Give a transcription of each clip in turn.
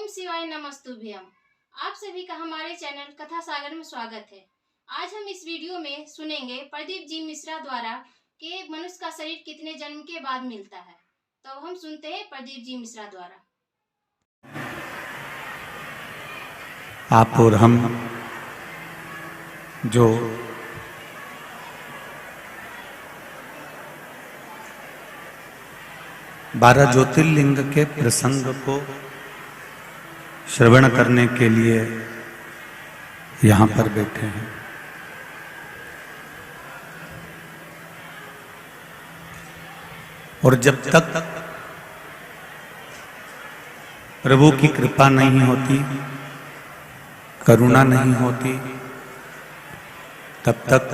ओम शिवाय नमस्तुभ्यम। आप सभी का हमारे चैनल कथा सागर में स्वागत है। आज हम इस वीडियो में सुनेंगे प्रदीप जी मिश्रा द्वारा कि मनुष्य का शरीर कितने जन्म के बाद मिलता है। तो हम सुनते हैं प्रदीप जी मिश्रा द्वारा। आप और हम जो बारह ज्योतिर्लिंग के प्रसंग को श्रवण करने के लिए यहाँ पर बैठे हैं। और जब तक प्रभु की कृपा नहीं होती, करुणा नहीं होती, तब तक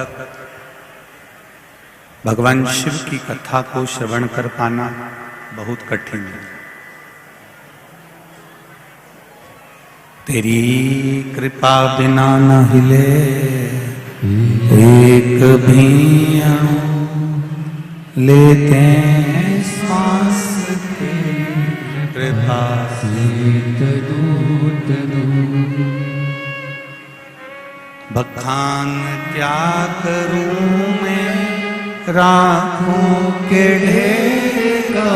भगवान शिव की कथा को श्रवण कर पाना बहुत कठिन है। तेरी कृपा बिना न हिले एक भी अणु, लेते श्वास तेरी कृपा से बखान क्या करूं मैं राखों के ढेर का,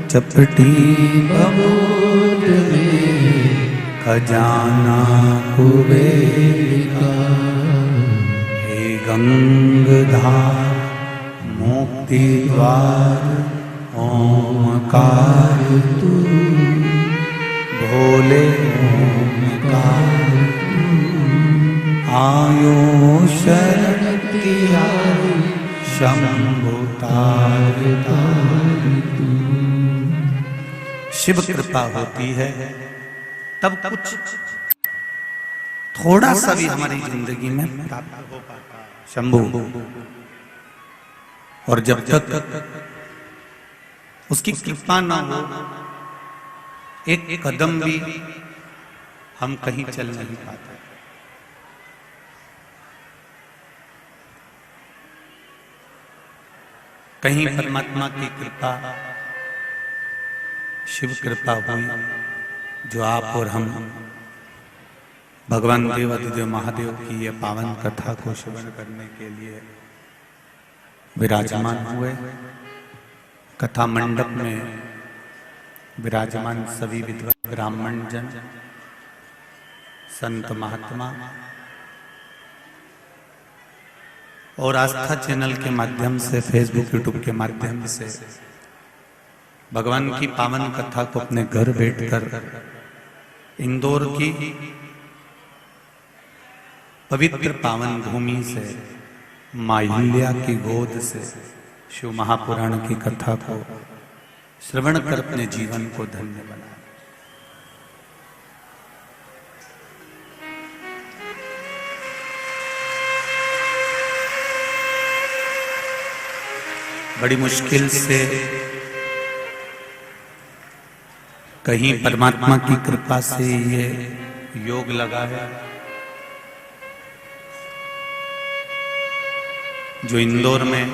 चपटी बबूत में खजाना कुबेर का। हे गंगधार मुक्ति द्वार ओमकार तू, भोले ओमकार आयो शरण किया शंभु तार तू। शिव कृपा होती है तब कुछ थोड़ा सा भी हमारी जिंदगी में प्राप्त हो पाता है शंभु। और जब तक उसकी कृपा ना हो, एक कदम भी हम कहीं चल नहीं पाते। कहीं परमात्मा की कृपा, शिव कृपा हुई, जो आप और हम भगवान देवाधिदेव महादेव की ये पावन कथा को श्रवण करने के लिए विराजमान हुए। कथा मंडप में विराजमान सभी विद्वान ब्राह्मण जन, संत महात्मा और आस्था चैनल के माध्यम से, फेसबुक यूट्यूब के माध्यम से भगवान की पावन कथा को अपने घर बैठकर इंदौर की पवित्र पावन भूमि से, माहिल्या की गोद से शिव महापुराण की कथा को श्रवण कर अपने जीवन को धन्य बनाया। बड़ी मुश्किल से कहीं परमात्मा की कृपा से ये योग लगा है, जो इंदौर में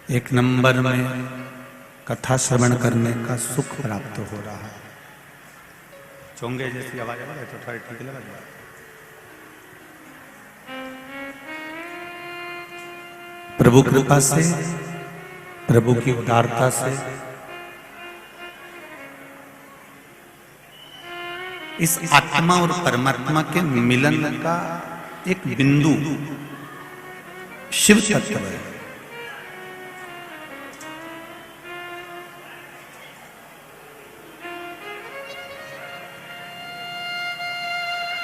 एक नंबर में कथा श्रवण करने का सुख प्राप्त हो रहा है। चोंगे जैसी आवाज आ रही है तो थोड़ा ठीक लगा। प्रभु कृपा से, प्रभु की उदारता से इस आत्मा और परमात्मा के मिलन का एक बिंदु शिव तत्व है।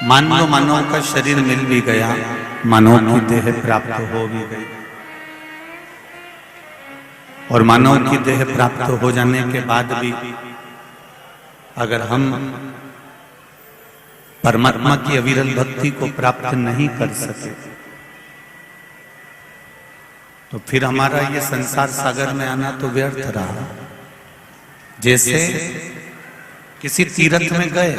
मान लो मानव का शरीर मिल भी गया, मानव की देह प्राप्त हो भी गई, और मानव की देह प्राप्त हो जाने के बाद भी अगर हम परमात्मा की अविरल भक्ति को प्राप्त नहीं कर सके, तो फिर हमारा ये संसार सागर में आना तो व्यर्थ रहा। जैसे किसी तीर्थ में गए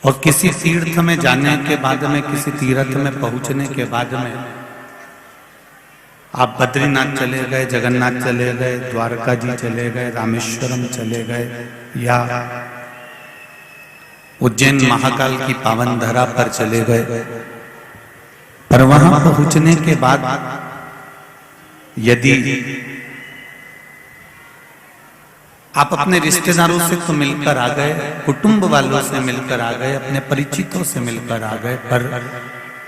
और किसी तीर्थ में जाने के बाद में, किसी तीर्थ में पहुंचने के बाद में आप बद्रीनाथ चले गए, जगन्नाथ चले गए, द्वारका जी चले गए, रामेश्वरम चले गए, या उज्जैन महाकाल की पावन धरा पर चले गए, पर वहां पहुंचने के बाद यदि आप अपने रिश्तेदारों से तो मिलकर आ गए, कुटुंब वालों से मिलकर आ गए, अपने परिचितों से मिलकर आ गए, पर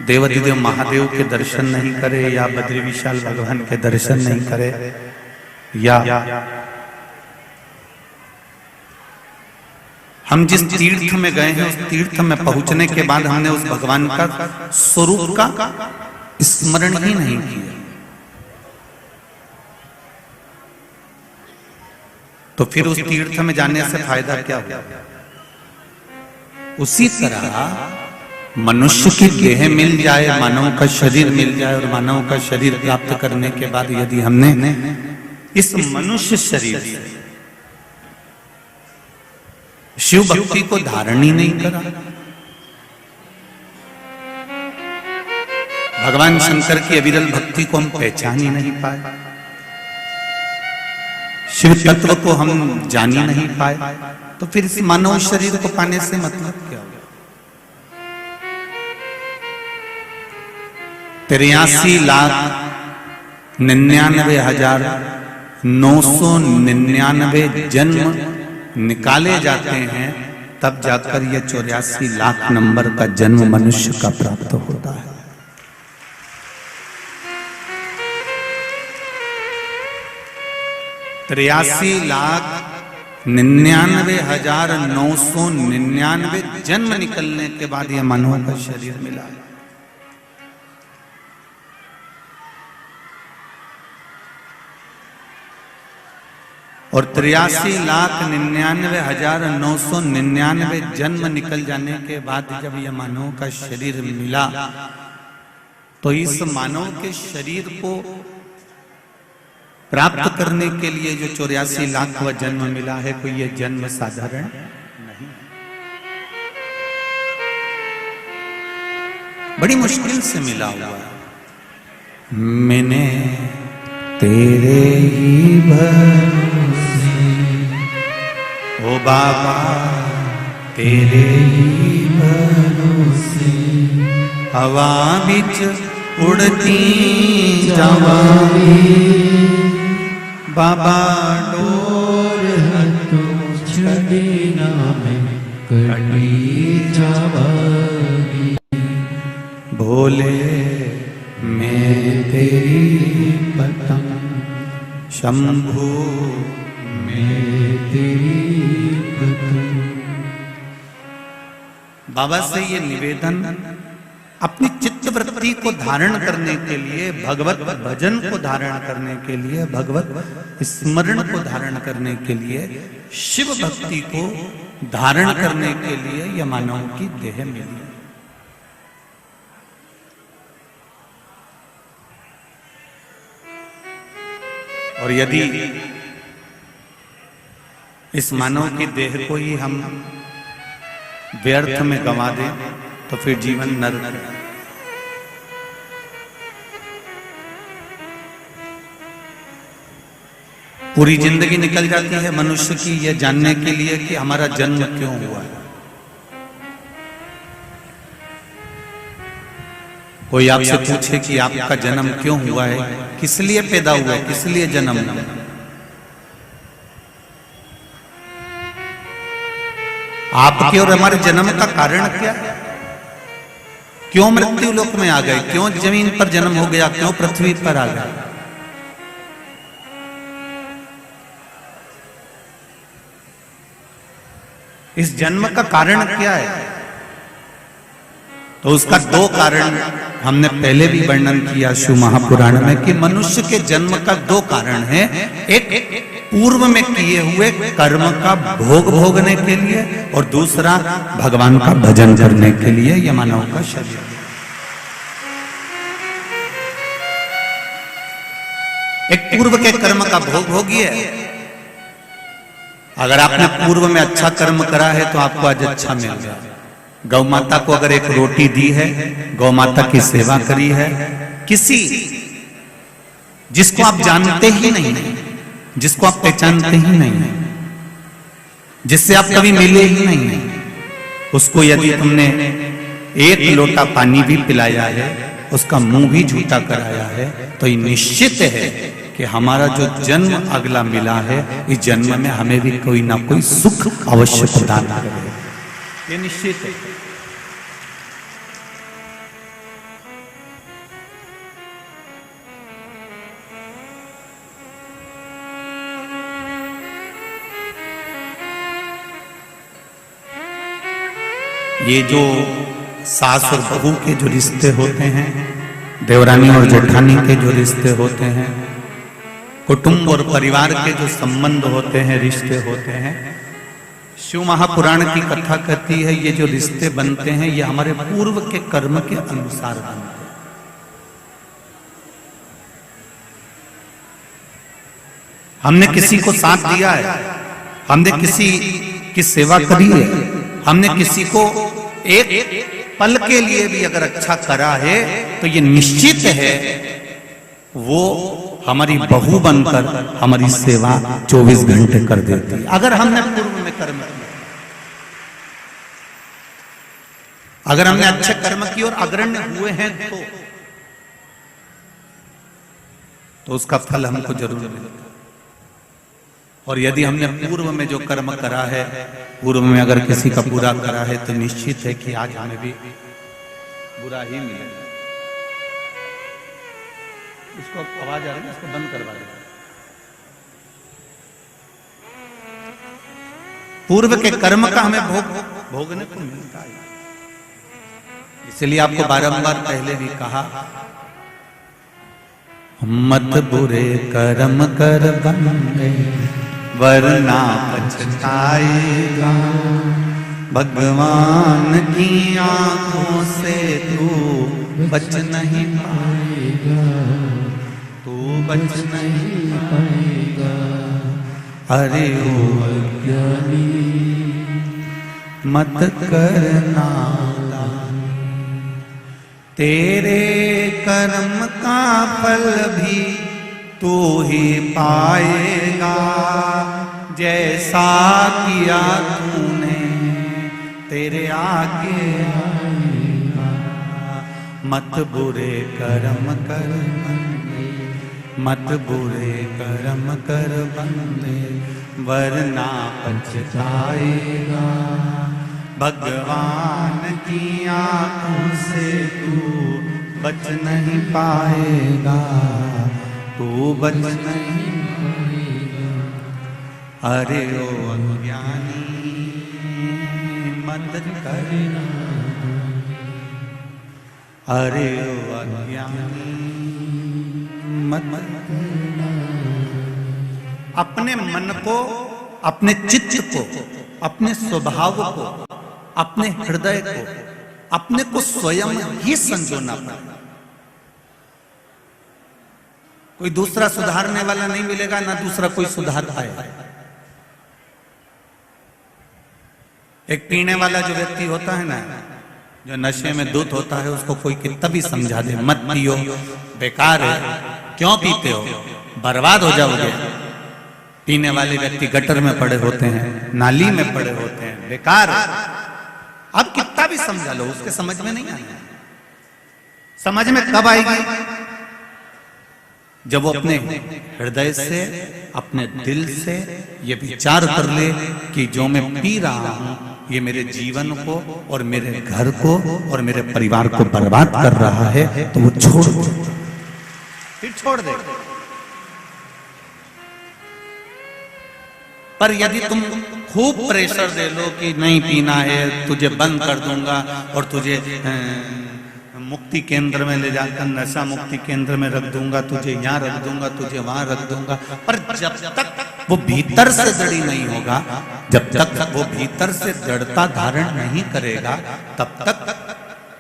देवाधिदेव महादेव के दर्शन नहीं करे, या बद्री विशाल भगवान के दर्शन नहीं करे, या हम जिस तीर्थ में गए हैं उस तीर्थ में पहुंचने के बाद हमने उस भगवान का स्वरूप का स्मरण ही नहीं किया, तो फिर उस तीर्थ में जाने से फायदा क्या हुआ? उसी तरह मनुष्य की देह मिल जाए, मानव का शरीर मिल जाए, और मानव का शरीर प्राप्त करने के बाद यदि हमने इस मनुष्य शरीर से शिव भक्ति को धारण ही नहीं करा, भगवान शंकर की अविरल भक्ति को हम पहचान ही नहीं पाए, शिव तत्व को हम जान ही नहीं पाए, तो फिर इस मानव शरीर को पाने से मतलब क्या होगा? 83,99,999 जन्म निकाले जाते हैं, तब जाकर यह 84 लाख नंबर का जन्म मनुष्य का प्राप्त होता है। तिरासी लाख 99,999 जन्म निकलने के बाद यह मानव का शरीर मिला। और 83,99,999 जन्म निकल जाने के बाद जब यह मानव का शरीर मिला, तो इस मानव के शरीर को प्राप्त करने के लिए जो 84 लाखवां जन्म मिला है, कोई यह जन्म साधारण नहीं, बड़ी मुश्किल से मिला हुआ। मैंने तेरे ही भरोसे ओ बाबा, तेरे ही भरोसे हवा बिच उड़ती जावांगी, बाबा डोर हथों छड़ी ना मैं कटी जावांगी, भोले मैं तेरी पतंग, शंभू मैं तेरी पतंग। बाबा से ये निवेदन अपनी चित्तवृत्ति को धारण करने के लिए, भगवत भजन को धारण करने के लिए, भगवत स्मरण को धारण करने के लिए, शिव भक्ति को धारण करने के लिए यह मानव की देह मिली। और यदि इस मानव की देह को ही हम व्यर्थ में गंवा दें, तो फिर जीवन नरक है। पूरी जिंदगी निकल जाती है मनुष्य की यह जानने के लिए कि हमारा जन्म क्यों हुआ है। कोई आपसे पूछे कि आपका जन्म क्यों हुआ है, किस लिए पैदा हुआ है, किस लिए जन्म हुआ, आपके और हमारे जन्म का कारण क्या है? क्यों मृत्यु लोक में आ गए, क्यों जमीन पर जन्म हो गया, क्यों पृथ्वी पर आ गए? इस जन्म का कारण क्या है? तो उसका दो कारण हमने पहले भी वर्णन किया शिव महापुराण में, कि मनुष्य के जन्म का दो कारण है। एक पूर्व में किए हुए कर्म का भोग भोगने के लिए, और दूसरा भगवान का भजन करने के लिए यह मानव का शरीर। एक पूर्व के कर्म का भोग भोगिए। अगर आपने पूर्व में अच्छा कर्म करा है तो आपको आज अच्छा मिल गया। गौ माता को अगर एक रोटी दी है, गौ माता की सेवा करी है, किसी जिसको आप जानते ही नहीं, जिसको आप पहचानते ही नहीं, जिससे आप कभी मिले ही नहीं, उसको यदि तुमने एक लोटा पानी भी पिलाया है, उसका मुंह भी झूठा कराया है, तो ये निश्चित है कि हमारा जो जन्म अगला मिला है, इस जन्म में हमें भी कोई ना कोई सुख अवश्य प्रदान करेगा, ये निश्चित है। ये जो सास और बहू के जो रिश्ते होते हैं, देवरानी और जेठानी के जो रिश्ते होते हैं, कुटुंब और परिवार के जो संबंध होते हैं, रिश्ते होते हैं, शिव महापुराण की कथा कहती है ये जो रिश्ते बनते हैं ये हमारे पूर्व के कर्म के अनुसार बनते हैं। हमने किसी को साथ दिया है, हमने किसी की सेवा करी है, हमने किसी को एक पल के लिए भी अगर अच्छा करा है, तो ये निश्चित है वो हमारी बहू बनकर हमारी सेवा 24 घंटे कर देती है, अगर हमने पूर्व में कर्म किया, अगर हमने अच्छे कर्म किए और अग्रण्य हुए हैं तो उसका फल हमको जरूर मिलेगा। और यदि हमने पूर्व में जो कर्म करा है, पूर्व में अगर किसी का बुरा करा है, तो निश्चित है कि आज हमें भी बुरा ही मिलेगा। इसको आवाज आ रही है, इसको बंद करवा दो। पूर्व के कर्म का हमें भोगने को मिलता है, इसलिए आपको बारंबार पहले भी कहा, मत बुरे कर्म कर बंदे वरना पछताएगा, भगवान की आंखों से तू बच नहीं पाएगा, तू बच नहीं पाएगा। अरे ओ अज्ञानी मत करना, तेरे कर्म का फल भी तू ही पाएगा, जैसा किया तूने तेरे आगे आएगा। मत बुरे कर्म कर बंदे, मत बुरे कर्म कर बंदे वरना पछताएगा, भगवान की आंखों से तू बच नहीं पाएगा, तू बच नहीं पाएगा। अरे ओ अज्ञानी मत करना, अरे ओ अज्ञानी मत करना। अपने मन को, अपने चित्त को, अपने स्वभाव को, अपने हृदय को, अपने को स्वयं ही संजोना पड़ेगा। कोई दूसरा सुधारने वाला नहीं मिलेगा, ना दूसरा कोई सुधार पाएगा। एक पीने वाला जो व्यक्ति होता है ना, जो नशे में धुत होता है, उसको कोई कितना भी समझा दे मत पियो, बेकार है, क्यों पीते हो, बर्बाद हो जाओगे। पीने वाले व्यक्ति गटर में पड़े होते हैं, नाली में पड़े होते हैं, बेकार है। अब कितना भी समझा लो, उसके समझ में नहीं आना। समझ में कब आएगी? जब वो अपने हृदय से, अपने दिल से ये विचार कर ले कि जो मैं पी रहा हूं ये मेरे जीवन को और मेरे घर को और मेरे परिवार को बर्बाद कर रहा है, तो वो छोड़ दे, फिर छोड़ दे। पर यदि तुम खूब प्रेशर दे लो कि नहीं पीना है, तुझे बंद कर दूंगा और तुझे मुक्ति केंद्र में ले जाकर नशा मुक्ति केंद्र में रख दूंगा, तुझे यहाँ रख दूंगा, तुझे वहां रख दूंगा, पर जब तक वो भीतर से दृढ़ नहीं होगा, जब तक वो भीतर से दृढ़ता धारण नहीं करेगा, तब तक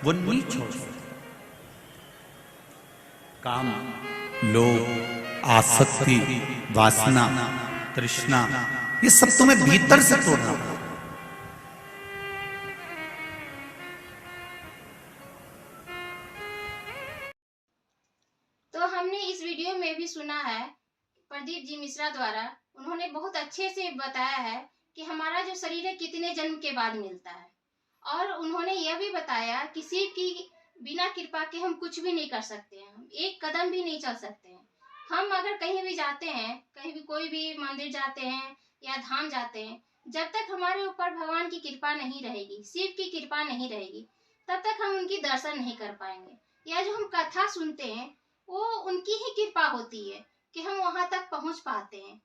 वो नहीं छोड़ सकता। काम, लोभ, आसक्ति, वासना, तृष्णा, ये सब तुम्हें भीतर से तोड़ना होगा। तो हमने इस वीडियो में भी सुना प्रदीप जी मिश्रा द्वारा उन्होंने बहुत अच्छे से बताया है कि हमारा जो शरीर है कितने जन्म के बाद मिलता है। और उन्होंने यह भी बताया कि शिव की बिना कृपा के हम कुछ भी नहीं कर सकते हैं, हम एक कदम भी नहीं चल सकते हैं। हम अगर कहीं भी जाते हैं, कहीं भी कोई भी मंदिर जाते हैं या धाम जाते हैं, जब तक हमारे ऊपर भगवान की कृपा नहीं रहेगी, शिव की कृपा नहीं रहेगी, तब तक हम उनकी दर्शन नहीं कर पाएंगे। या जो हम कथा सुनते हैं वो उनकी ही कृपा होती है कि हम वहां तक पहुंच पाते हैं।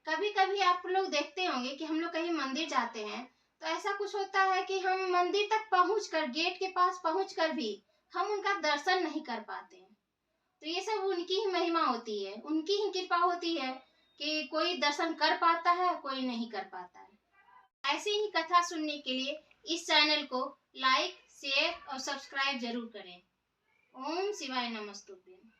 कभी कभी आप लोग देखते होंगे कि हम लोग कहीं मंदिर जाते हैं तो ऐसा कुछ होता है कि हम मंदिर तक पहुंचकर, गेट के पास पहुंचकर भी हम उनका दर्शन नहीं कर पाते हैं। तो ये सब उनकी ही महिमा होती है, उनकी ही कृपा होती है कि कोई दर्शन कर पाता है, कोई नहीं कर पाता है। ऐसी ही कथा सुनने के लिए इस चैनल को लाइक, शेयर और सब्सक्राइब जरूर करें। ओम शिवाय नमस्तुभ्यं।